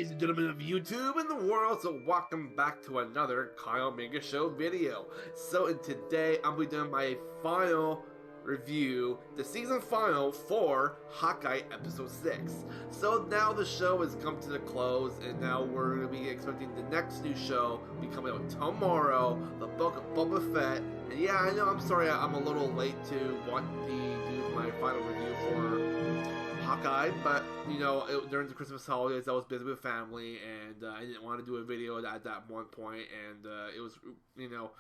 ladies and gentlemen of YouTube and the world, so welcome back to another Kyle Minger Show video. So in today, I'm going to be doing my final review, the season final for Hawkeye episode 6. So now the show has come to the close, and now we're going to be expecting the next new show be coming out tomorrow, the Book of Boba Fett. And yeah, I know, I'm sorry I'm a little late to want to do my final review for Hawkeye, but you know, during the Christmas holidays, I was busy with family, and I didn't want to do a video at that one point, and it was, you know,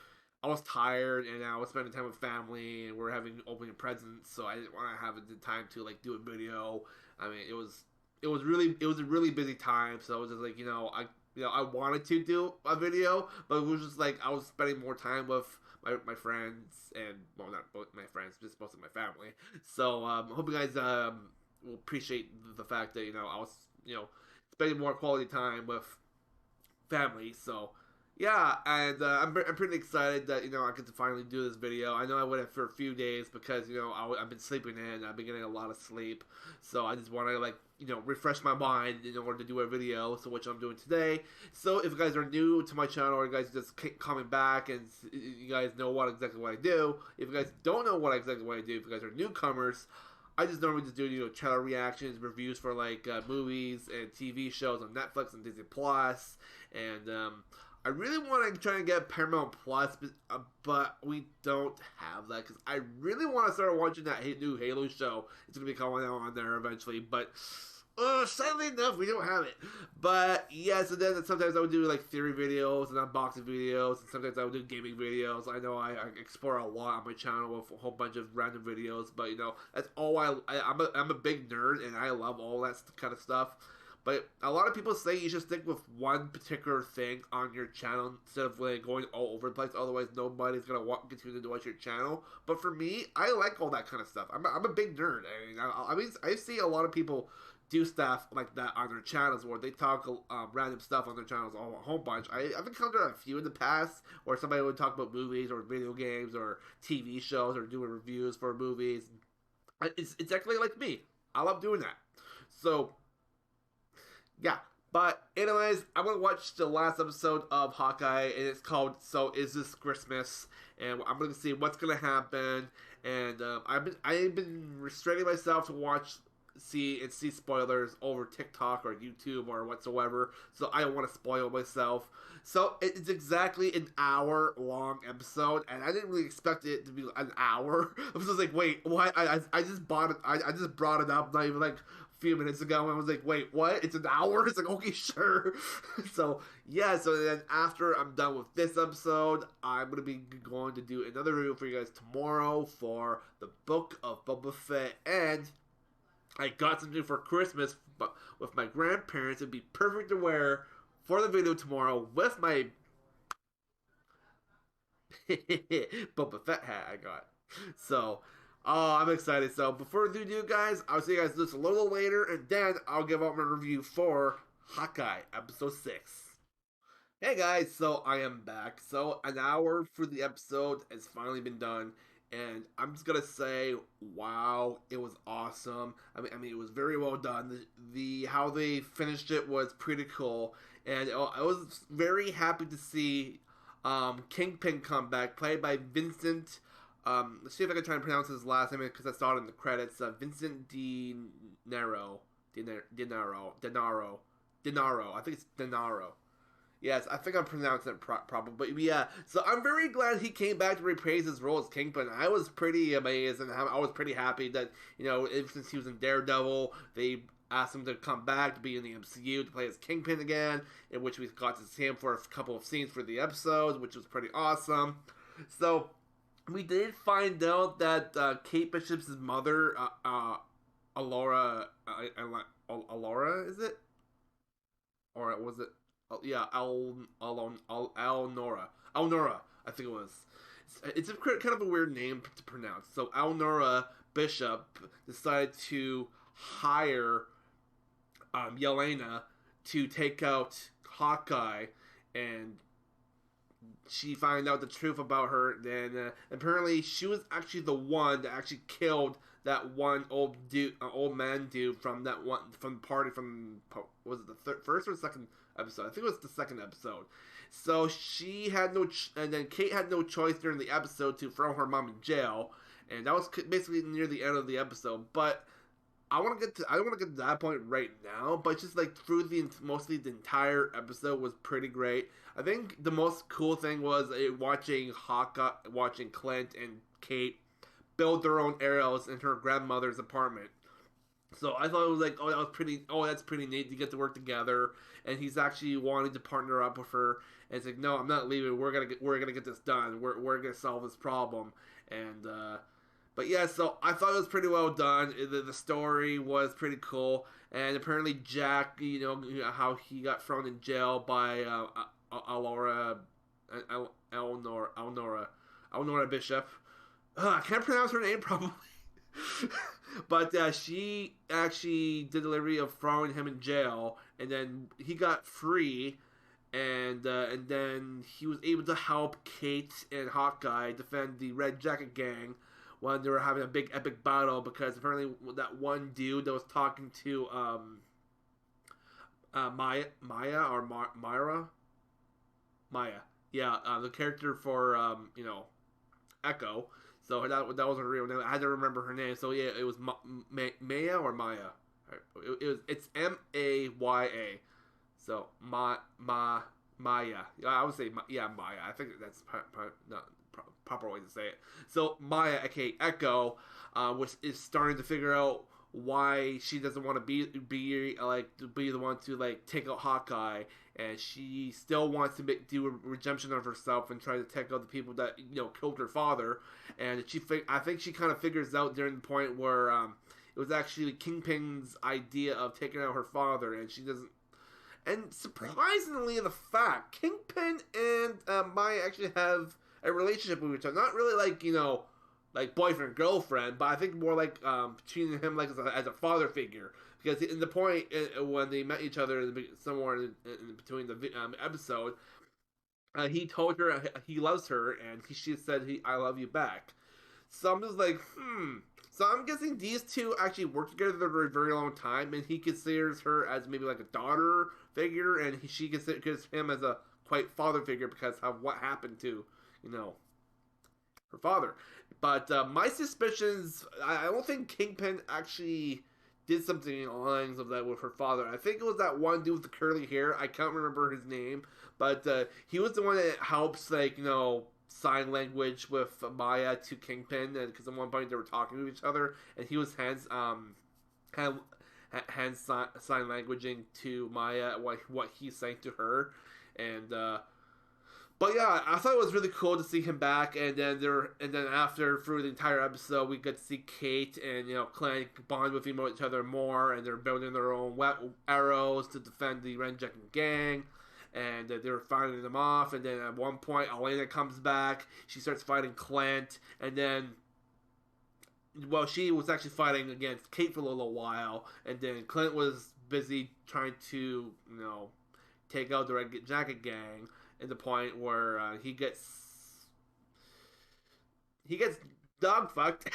I was tired, and I was spending time with family, and we're having opening presents, so I didn't want to have the time to like do a video. I mean, it was a really busy time, so I was just like, I wanted to do a video, but it was just like I was spending more time with my friends, and well, not both my friends, just most of my family. So I hope you guys will appreciate the fact that I was spending more quality time with family. So yeah, and I'm pretty excited that I get to finally do this video. I know I waited for a few days because I've been sleeping in. I've been getting a lot of sleep, so I just want to refresh my mind in order to do a video. So which I'm doing today. So if you guys are new to my channel, or you guys just coming back and you guys know exactly what I do. If you guys don't know exactly what I do, if you guys are newcomers, I just normally just do channel reactions, reviews for movies and TV shows on Netflix and Disney Plus, and I really want to try and get Paramount Plus, but we don't have that because I really want to start watching that new Halo show. It's gonna be coming out on there eventually, but sadly enough, we don't have it. But yeah, so then sometimes I would do theory videos and unboxing videos, and sometimes I would do gaming videos. I know I explore a lot on my channel with a whole bunch of random videos, but that's all I'm a big nerd, and I love all that kind of stuff. But a lot of people say you should stick with one particular thing on your channel instead of going all over the place. Otherwise, nobody's gonna continue to watch your channel. But for me, I like all that kind of stuff. I'm a big nerd. I mean, I see a lot of people do stuff like that on their channels where they talk random stuff on their channels a whole bunch. I've encountered a few in the past where somebody would talk about movies or video games or TV shows or doing reviews for movies. It's actually like me. I love doing that. So yeah, but anyways, I'm gonna watch the last episode of Hawkeye, and it's called "So Is This Christmas?" And I'm gonna see what's gonna happen. And I've been restraining myself to see spoilers over TikTok or YouTube or whatsoever. So I don't want to spoil myself. So it's exactly an hour long episode, and I didn't really expect it to be an hour. I was just like, wait, what? I just bought it. I just brought it up not even few minutes ago, and I was like, wait, what? It's an hour? It's like, okay, sure. So yeah, so then after I'm done with this episode, I'm gonna be going to do another review for you guys tomorrow for the Book of Boba Fett, and I got something for Christmas, but with my grandparents. It'd be perfect to wear for the video tomorrow with my Boba Fett hat I got. So I'm excited. So before we do, guys, I'll see you guys just a little later, and then I'll give out my review for Hawkeye episode 6. Hey guys, so I am back. So an hour for the episode has finally been done, and I'm just gonna say, wow, it was awesome. I mean, it was very well done. The how they finished it was pretty cool, and I was very happy to see Kingpin come back, played by Vincent. Let's see if I can try and pronounce his last name because I saw it in the credits. Vincent Denaro. I think it's Denaro. Yes, I think I'm pronouncing it probably. But yeah, so I'm very glad he came back to reprise his role as Kingpin. I was pretty amazed, and I was pretty happy that, since he was in Daredevil, they asked him to come back to be in the MCU to play as Kingpin again, in which we got to see him for a couple of scenes for the episodes, which was pretty awesome. So we did find out that Kate Bishop's mother, Alora, Alora, is it? Or was it? Yeah, Alnora, I think it was. It's a kind of a weird name to pronounce. So Alnora Bishop decided to hire Yelena to take out Hawkeye, and she found out the truth about her. Then apparently she was actually the one that actually killed that one old man dude from that one from party from was it the first or second episode? I think it was the second episode. So she had and then Kate had no choice during the episode to throw her mom in jail, and that was basically near the end of the episode. But I don't want to get to that point right now, but just like through mostly the entire episode was pretty great. I think the most cool thing was watching Clint and Kate build their own arrows in her grandmother's apartment. So I thought it was like, that's pretty neat to get to work together. And he's actually wanting to partner up with her. And it's like, no, I'm not leaving. We're gonna get this done. We're gonna solve this problem. And but yeah, so I thought it was pretty well done. The story was pretty cool. And apparently Jack, how he got thrown in jail by Eleanor Bishop. I can't pronounce her name probably. But she actually did delivery of throwing him in jail, and then he got free, and then he was able to help Kate and Hawkeye defend the Red Jacket Gang when they were having a big epic battle, because apparently that one dude that was talking to Maya, yeah, the character for Echo. So that was her real name. I had to remember her name. So yeah, it was Maya or Maya. It's Maya. So Maya. I would say Maya. I think that's not proper way to say it. So Maya, aka Echo, is starting to figure out why she doesn't want to be the one to take out Hawkeye, and she still wants to do a redemption of herself and try to take out the people that killed her father. And I think she kind of figures out during the point where it was actually Kingpin's idea of taking out her father, and she doesn't. And surprisingly, the fact Kingpin and Maya actually have a relationship with each other, not really like boyfriend girlfriend, but I think more like treating him as a father figure, because in the point when they met each other somewhere in between the episode, he told her he loves her, and she said I love you back. So I'm just like, So I'm guessing these two actually worked together for a very long time, and he considers her as maybe like a daughter figure, and she considers him as a quite father figure because of what happened to her father. But my suspicions, I don't think Kingpin actually did something along the lines of that with her father. I think it was that one dude with the curly hair. I can't remember his name, but he was the one that helps, sign language with Maya to Kingpin, and because at one point they were talking to each other, and he was hands sign languaging to Maya what he's saying to her, and but yeah, I thought it was really cool to see him back, and then after through the entire episode, we get to see Kate and Clint bond with each other more, and they're building their own arrows to defend the Red Jacket Gang, and they were fighting them off. And then at one point, Elena comes back. She starts fighting Clint, and then she was actually fighting against Kate for a little while, and then Clint was busy trying to take out the Red Jacket Gang. At the point where he gets dog fucked,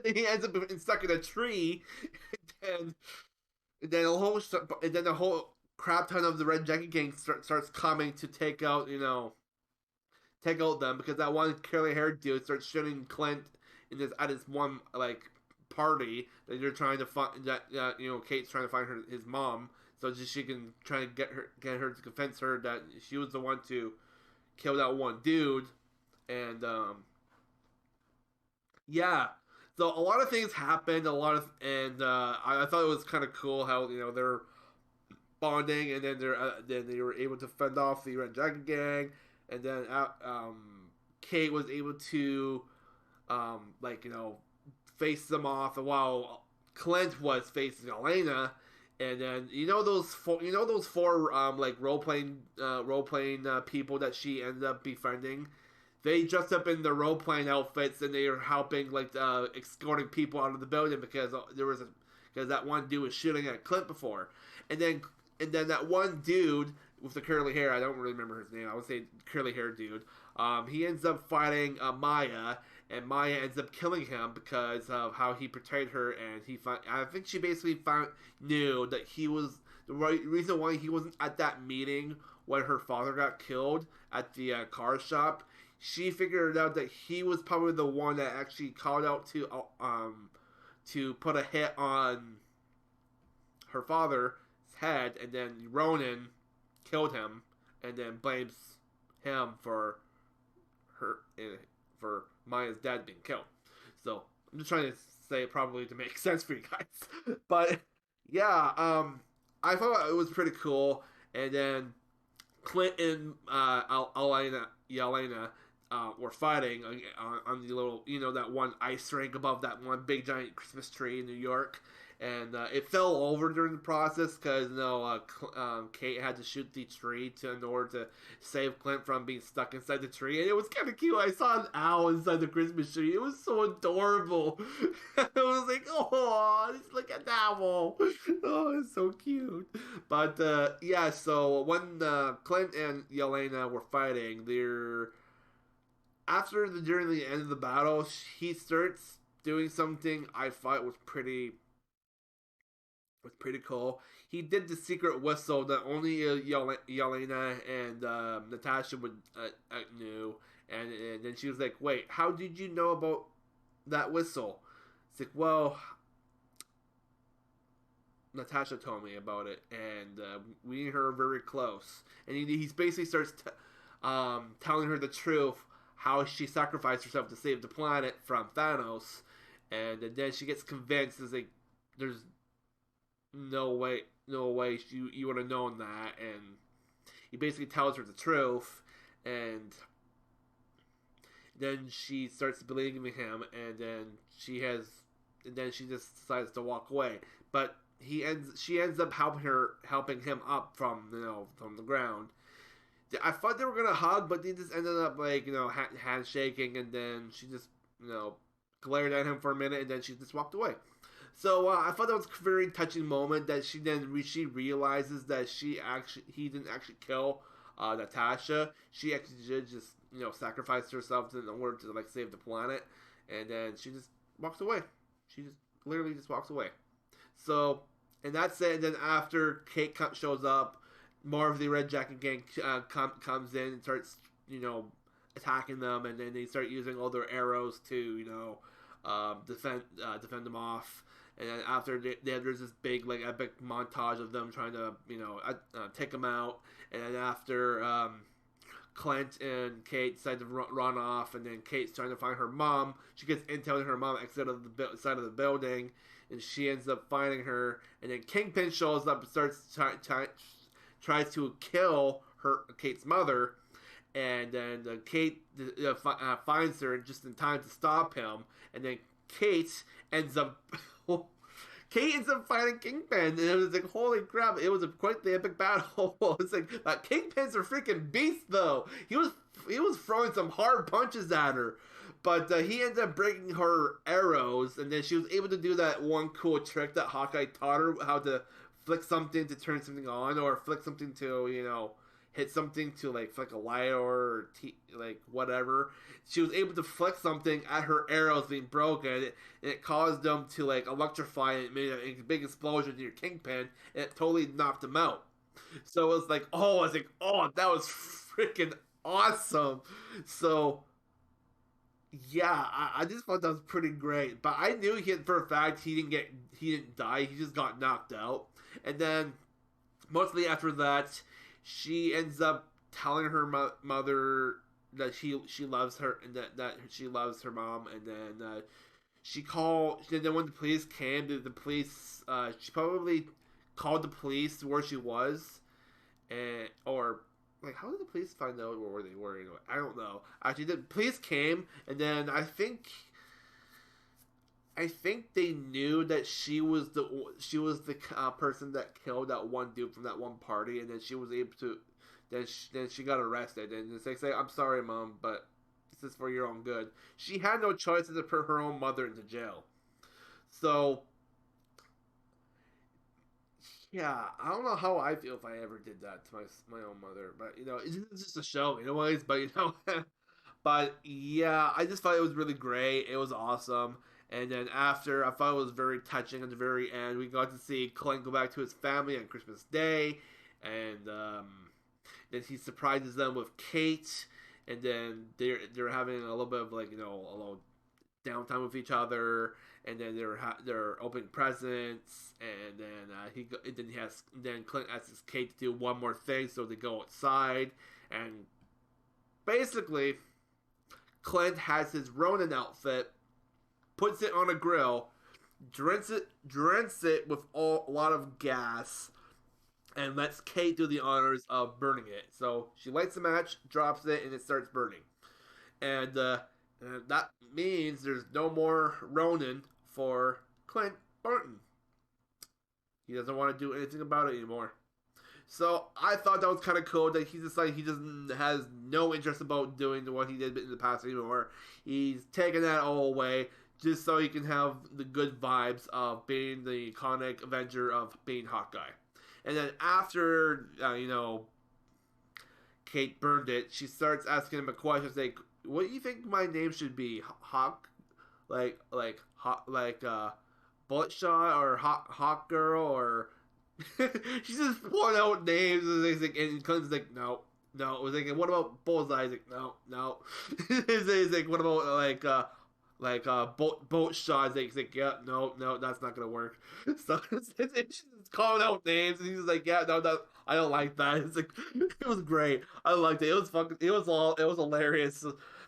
he ends up stuck in a tree, and then a whole crap ton of the Red Jacket Gang starts coming to take out them, because that one curly haired dude starts shooting Clint at his one party that you're trying to find, that Kate's trying to find his mom. So she can try to get her to convince her that she was the one to kill that one dude. And yeah. So a lot of things happened, I thought it was kind of cool how they're bonding, and then they were able to fend off the Red Jacket Gang, and then Kate was able to face them off while Clint was facing Elena. And then those four role playing people that she ended up befriending, they dressed up in their role playing outfits, and they were helping escorting people out of the building because that one dude was shooting at Clint before, and then that one dude with the curly hair, I don't really remember his name. I would say curly hair dude. He ends up fighting Maya, and Maya ends up killing him because of how he portrayed her, and I think she basically knew that he was the right reason why he wasn't at that meeting when her father got killed at the car shop. She figured out that he was probably the one that actually called out to put a hit on her father's head, and then Ronan killed him, and then blames him her for Maya's dad being killed. So I'm just trying to say it probably to make sense for you guys, but yeah, I thought it was pretty cool, and then Clint and Yelena were fighting on the little, that one ice rink above that one big giant Christmas tree in New York. And it fell over during the process because Kate had to shoot the tree in order to save Clint from being stuck inside the tree, and it was kind of cute. I saw an owl inside the Christmas tree. It was so adorable. I was like, oh, just look at the owl. Oh, it's so cute. But yeah, so when Clint and Yelena were fighting, during the end of the battle, he starts doing something I thought was pretty cool. He did the secret whistle that only Yelena and Natasha would knew, and then she was like, "Wait, how did you know about that whistle?" It's like, "Well, Natasha told me about it, and we and her are very close." And he basically starts telling her the truth, how she sacrificed herself to save the planet from Thanos, and then she gets convinced. Is like, there's no way you would have known that, and he basically tells her the truth, and then she starts believing him, and then she just decides to walk away. But she ends up helping him up from from the ground. I thought they were gonna hug, but they just ended up like handshaking, and then she just glared at him for a minute, and then she just walked away. So I thought that was a very touching moment that she realizes that he didn't actually kill Natasha. She actually did just sacrifice herself in order to like save the planet, and then she just walks away. She just literally just walks away. So, and that's it. And then after Kate shows up, more of the Red Jacket gang comes in and starts attacking them, and then they start using all their arrows to defend them off. And then after there's this big like epic montage of them trying to take them out. And then after Clint and Kate decide to run off, and then Kate's trying to find her mom. She gets intel that her mom exited of the side of the building, and she ends up finding her. And then Kingpin shows up and starts tries to kill Kate's mother. And then Kate finds her just in time to stop him. And then Kate ends up fighting Kingpin, and it was like, holy crap! It was quite the epic battle. It's like Kingpin's a freaking beast, though. He was throwing some hard punches at her, but he ended up breaking her arrows, and then she was able to do that one cool trick that Hawkeye taught her, how to flick something to turn something on, or flick something to hit something to like flick a light or like whatever. She was able to flick something at her arrows being broken, and it caused them to like electrify, and it made a big explosion near Kingpin, and it totally knocked him out. So it was like, oh, that was freaking awesome. So yeah, I just thought that was pretty great. But I knew for a fact he didn't die. He just got knocked out, and then mostly after that, she ends up telling her mother that she loves her, and that she loves her mom. And then and then when the police came, the police she probably called the police to where she was, and or like, how did the police find out where they were anyway? I don't know. Actually, the police came, and then I think they knew that she was the person that killed that one dude from that one party, and then she was able to. Then she got arrested, and they say, "I'm sorry, Mom, but this is for your own good." She had no choice to put her own mother into jail. So yeah, I don't know how I feel if I ever did that to my own mother, but it's just a show, anyways. But But yeah, I just thought it was really great. It was awesome. And then after, I thought it was very touching at the very end. We got to see Clint go back to his family on Christmas Day, and then he surprises them with Kate, and then they're having a little bit of like a little downtime with each other, and then they're opening presents, and then then Clint asks Kate to do one more thing, so they go outside, and basically Clint has his Ronin outfit, puts it on a grill, drenches it with a lot of gas, and lets Kate do the honors of burning it. So she lights the match, drops it, and it starts burning. And that means there's no more Ronin for Clint Barton. He doesn't want to do anything about it anymore. So I thought that was kind of cool that he decided he doesn't has no interest about doing what he did in the past anymore. He's taking that all away just so he can have the good vibes of being the iconic Avenger of being Hawkeye. And then after Kate burned it, she starts asking him a question like, "What do you think my name should be? Hawk, Bullet Shot or Hawk Girl or?" She's just pulling out names, and Clint's like, no. It was like, what about Bullseye? He's like, no. He's like, what about boat shots? He's like, yeah, no, that's not gonna work. So she's just calling out names, and he's like, yeah, no, I don't like that. It's like, it was great. I liked it. It was hilarious.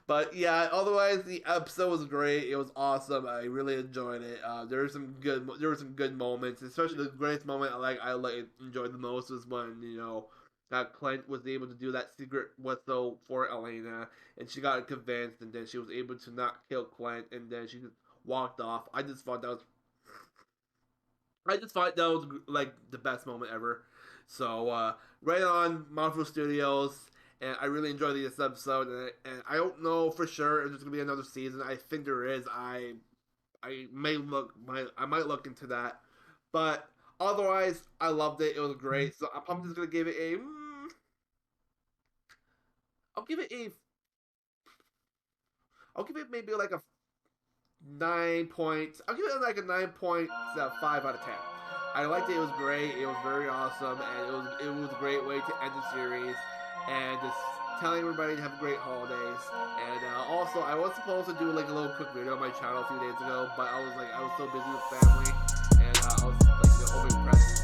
But yeah, otherwise the episode was great. It was awesome. I really enjoyed it. There were some good moments, especially the greatest moment I enjoyed the most was when that Clint was able to do that secret whistle for Elena, and she got convinced, and then she was able to not kill Clint, and then she just walked off. I just thought that was like the best moment ever. So right on Marvel Studios. And I really enjoyed this episode, and I don't know for sure if there's gonna be another season. I think there is. I might look into that, but otherwise, I loved it. It was great. So I'm probably just gonna give it a. I'll give it a. I'll give it maybe like a 9 points. I'll give it like a 9.5 out of 10. I liked it. It was great. It was very awesome, and it was a great way to end the series. And just telling everybody to have great holidays. And also, I was supposed to do like a little quick video on my channel a few days ago, but I was so busy with family, and I was like opening presents